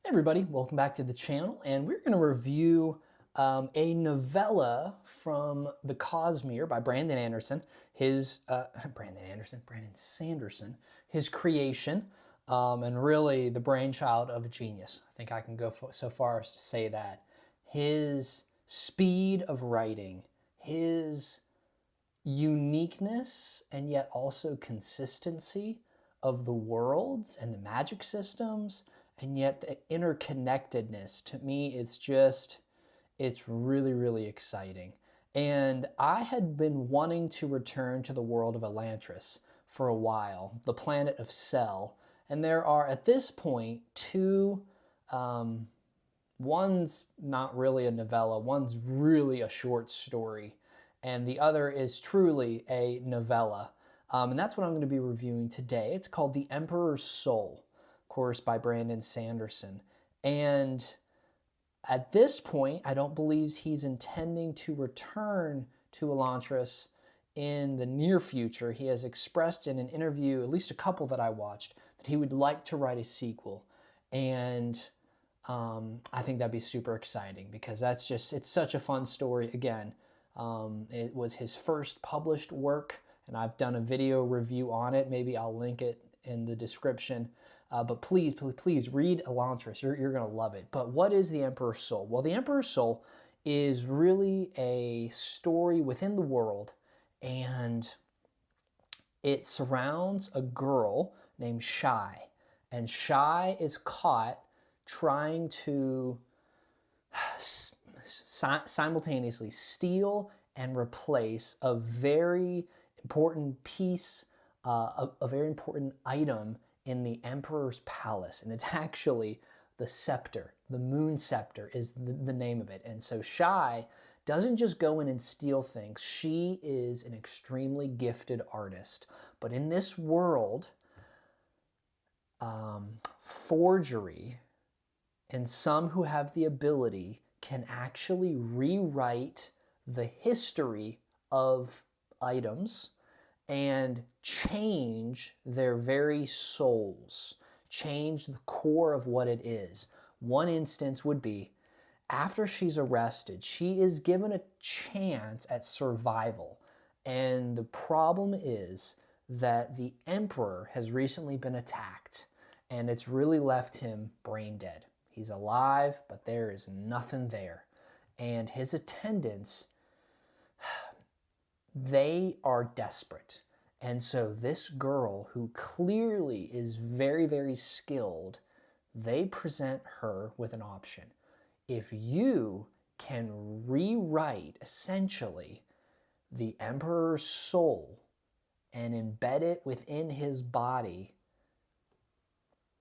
Everybody, welcome back to the channel, and we're going to review a novella from The Cosmere by Brandon Anderson, Brandon Sanderson, his creation, and really the brainchild of a genius. I think I can go so far as to say that. His speed of writing, his uniqueness, and yet also consistency of the worlds and the magic systems, and yet the interconnectedness, to me, it's really, really exciting. And I had been wanting to return to the world of Elantris for a while, the planet of Sel. And there are, at this point, two, one's not really a novella, one's really a short story, and the other is truly a novella. And that's what I'm going to be reviewing today. It's called The Emperor's Soul, of course, by Brandon Sanderson. And at this point, I don't believe he's intending to return to Elantris in the near future. He has expressed in an interview, at least a couple that I watched, that he would like to write a sequel. And I think that'd be super exciting because it's such a fun story. Again, it was his first published work, and I've done a video review on it. Maybe I'll link it in the description. But please read Elantris. You're going to love it. But what is The Emperor's Soul? Well, The Emperor's Soul is really a story within the world, and it surrounds a girl named Shai. And Shai is caught trying to simultaneously steal and replace a very important piece, a very important item in the Emperor's palace. And it's actually the scepter. The moon scepter is the name of it. And so Shai doesn't just go in and steal things. She is an extremely gifted artist. But in this world, forgery, and some who have the ability can actually rewrite the history of items and change their very souls, change the core of what it is. One instance would be after she's arrested, she is given a chance at survival. And the problem is that the Emperor has recently been attacked, and it's really left him brain dead. He's alive, but there is nothing there. And his attendants, they are desperate. And so this girl, who clearly is very, very skilled, they present her with an option. If you can rewrite, essentially, the Emperor's soul and embed it within his body,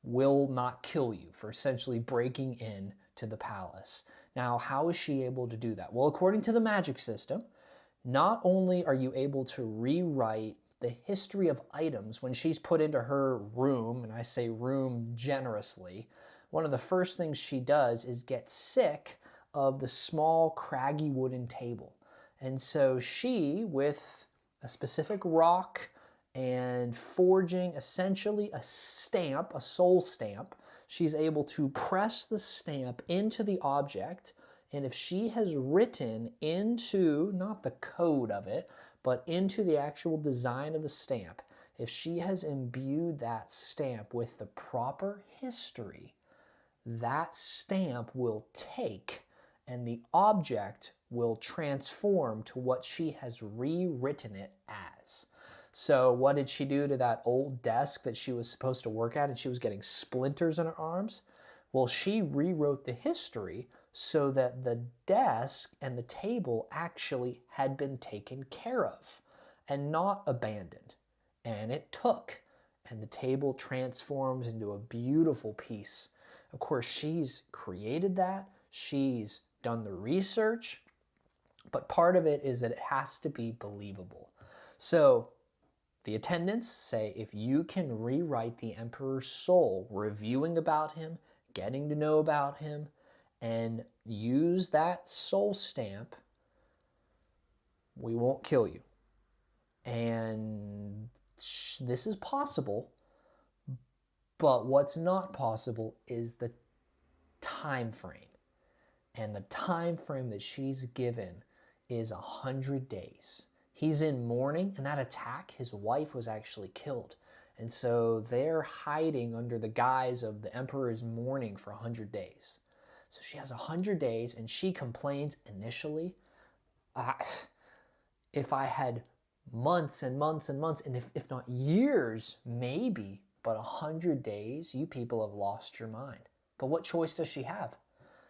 will not kill you for essentially breaking in to the palace. Now, how is she able to do that? Well, according to the magic system, not only are you able to rewrite the history of items when she's put into her room, and I say room generously, one of the first things she does is get sick of the small, craggy wooden table. And so she, with a specific rock and forging essentially a stamp, a soul stamp, she's able to press the stamp into the object. And if she has written into, not the code of it, but into the actual design of the stamp, if she has imbued that stamp with the proper history, that stamp will take and the object will transform to what she has rewritten it as. So what did she do to that old desk that she was supposed to work at and she was getting splinters in her arms? Well, she rewrote the history so that the desk and the table actually had been taken care of and not abandoned. And it took, and the table transforms into a beautiful piece. Of course, she's created that. She's done the research. But part of it is that it has to be believable. So the attendants say, if you can rewrite the Emperor's soul, reviewing about him, getting to know about him, and use that soul stamp, we won't kill you. And this is possible, but what's not possible is the time frame. And the time frame that she's given is 100 days. He's in mourning, and that attack, his wife was actually killed. And so they're hiding under the guise of the emperor's mourning for 100 days. So she has 100 days, and she complains initially, if I had months and months and months, and if not years, maybe, but 100 days, you people have lost your mind. But what choice does she have?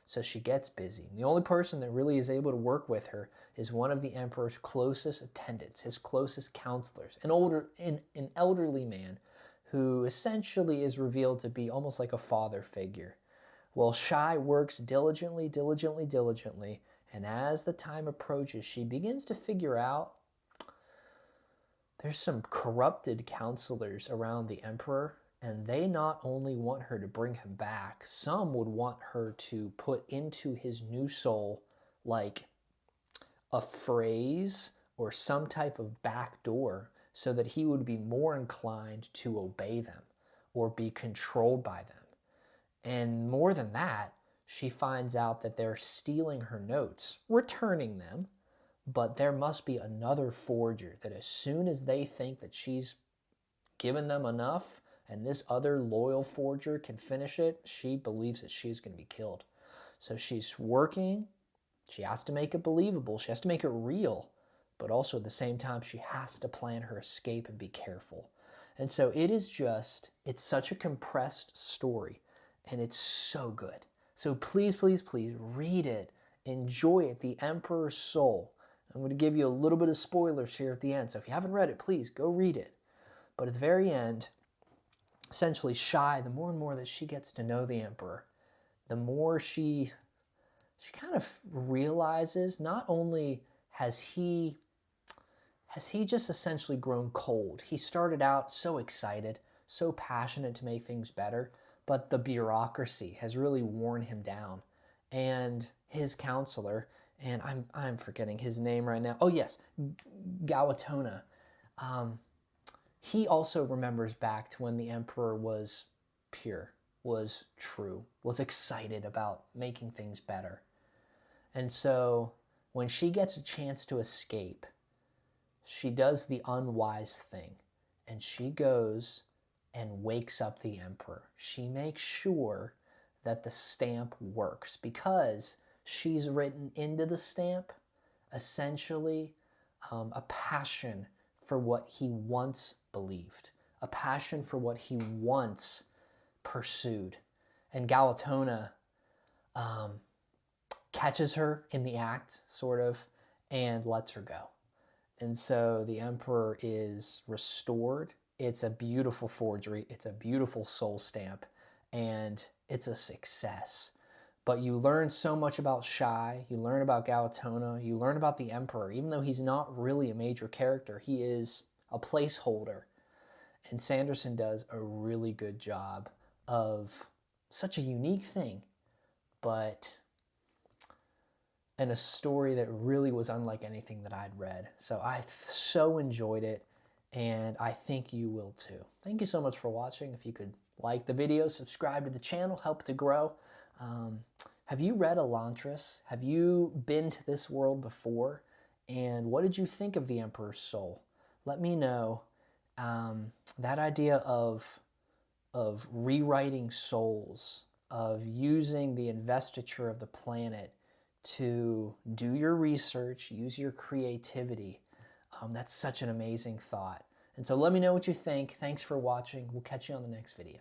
So she gets busy. And the only person that really is able to work with her is one of the emperor's closest attendants, his closest counselors, an elderly man who essentially is revealed to be almost like a father figure. Well, Shai works diligently, and as the time approaches, she begins to figure out there's some corrupted counselors around the emperor, and they not only want her to bring him back, some would want her to put into his new soul like a phrase or some type of back door so that he would be more inclined to obey them or be controlled by them. And more than that, she finds out that they're stealing her notes, returning them, but there must be another forger that as soon as they think that she's given them enough and this other loyal forger can finish it, she believes that she's going to be killed. So she's working. She has to make it believable. She has to make it real. But also at the same time, she has to plan her escape and be careful. And so it's such a compressed story. And it's so good. So please, please, please read it. Enjoy it. The Emperor's Soul. I'm going to give you a little bit of spoilers here at the end. So if you haven't read it, please go read it. But at the very end, essentially Shai, the more and more that she gets to know the Emperor, the more she kind of realizes not only has he just essentially grown cold. He started out so excited, so passionate to make things better, but the bureaucracy has really worn him down. And his counselor, and I'm forgetting his name right now. Oh yes, Gawatona. He also remembers back to when the emperor was pure, was true, was excited about making things better. And so when she gets a chance to escape, she does the unwise thing, and she goes and wakes up the emperor. She makes sure that the stamp works because she's written into the stamp essentially a passion for what he once believed, a passion for what he once pursued. And Gawatona catches her in the act, sort of, and lets her go. And so the emperor is restored. It's a beautiful forgery. It's a beautiful soul stamp, and it's a success. But you learn so much about Shai, you learn about Gawatona, you learn about the emperor. Even though he's not really a major character, he is a placeholder. And Sanderson does a really good job of such a unique thing, but in a story that really was unlike anything that I'd read. So I so enjoyed it, and I think you will too. Thank you so much for watching. If you could like the video, subscribe to the channel, help to grow. Have you read Elantris? Have you been to this world before? And what did you think of the Emperor's Soul? Let me know. That idea of rewriting souls, of using the investiture of the planet to do your research, use your creativity. That's such an amazing thought. And so let me know what you think. Thanks for watching. We'll catch you on the next video.